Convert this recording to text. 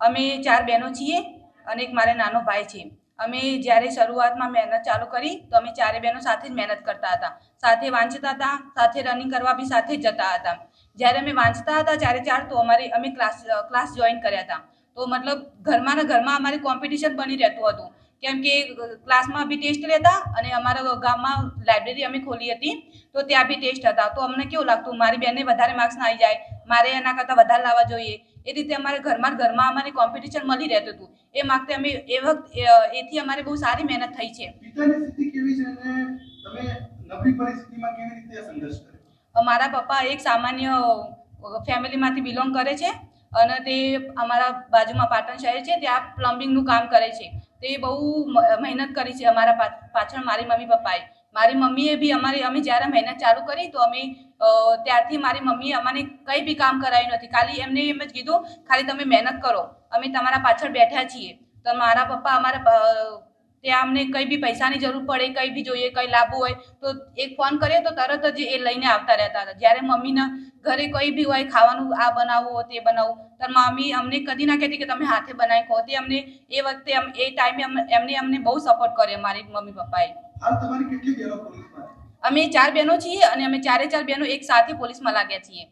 અમે 4 બહેનો છીએ અને એક મારે નાનો ભાઈ છે. અમે જ્યારે શરૂઆતમાં મહેનત ચાલુ કરી તો અમે 4 બહેનો સાથે જ મહેનત કરતા હતા, સાથે વાંચતા હતા, સાથે રનિંગ કરવા બી સાથે જ જતા હતા. જ્યારે અમે વાંચતા હતા 4 તો અમે ક્લાસ જોઈન કર્યા હતા. તો મતલબ ઘરમાં અમારે કોમ્પિટિશન બની રહેતું હતું, કેમ કે ક્લાસમાં બી ટેસ્ટ લેતા અને અમારા ગામમાં લાઇબ્રેરી અમે ખોલી હતી તો ત્યાં બી ટેસ્ટ હતા. તો અમને કેવું લાગતું મારી બેનને વધારે માર્ક્સ ના આવી જાય, મારે એના કરતાં વધારે લાવવા જોઈએ. એ રીતે અમારે ઘરમાં અમારે કોમ્પિટિશન મળી રહેતું હતું. એ માટે અમે એથી અમારે બહુ સારી મહેનત થઈ છે. મારા પપ્પા એક સામાન્ય ફેમિલીમાંથી બિલોંગ કરે છે અને તે અમારા બાજુમાં પાટણ શહેર છે, ત્યાં પ્લમ્બિંગનું કામ કરે છે. તે બહુ મહેનત કરી છે અમારા પાછળ મારી મમ્મી પપ્પાએ. મારી મમ્મીએ બી અમે જ્યારે મહેનત ચાલુ કરી તો ત્યારથી મારી મમ્મીએ અમને કંઈ બી કામ કરાવ્યું નથી. ખાલી એમને એમ જ કીધું, ખાલી તમે મહેનત કરો, અમે તમારા પાછળ બેઠા છીએ. તો મારા પપ્પા ત્યાં અમને કંઈ બી પૈસાની જરૂર પડે, કંઈ બી જોઈએ, કંઈ લાવવું હોય તો એક ફોન કરીએ તો તરત જ એ લઈને આવતા રહેતા હતા. જ્યારે મમ્મીના ઘરે કંઈ બી હોય, ખાવાનું આ બનાવવું હોય તે બનાવવું, તો મમ્મી અમને કદી ના કહેતી કે તમે હાથે બનાવી ખાઓ. તે અમને એ વખતે એ ટાઈમે એમને અમને બહુ સપોર્ટ કર્યો મારી મમ્મી પપ્પાએ. હાલ તમારી કેટલી બહેનો પોલીસમાં છે? અમે 4 બહેનો છીએ અને અમે 4 બહેનો એક સાથે પોલીસમાં લાગ્યા છીએ.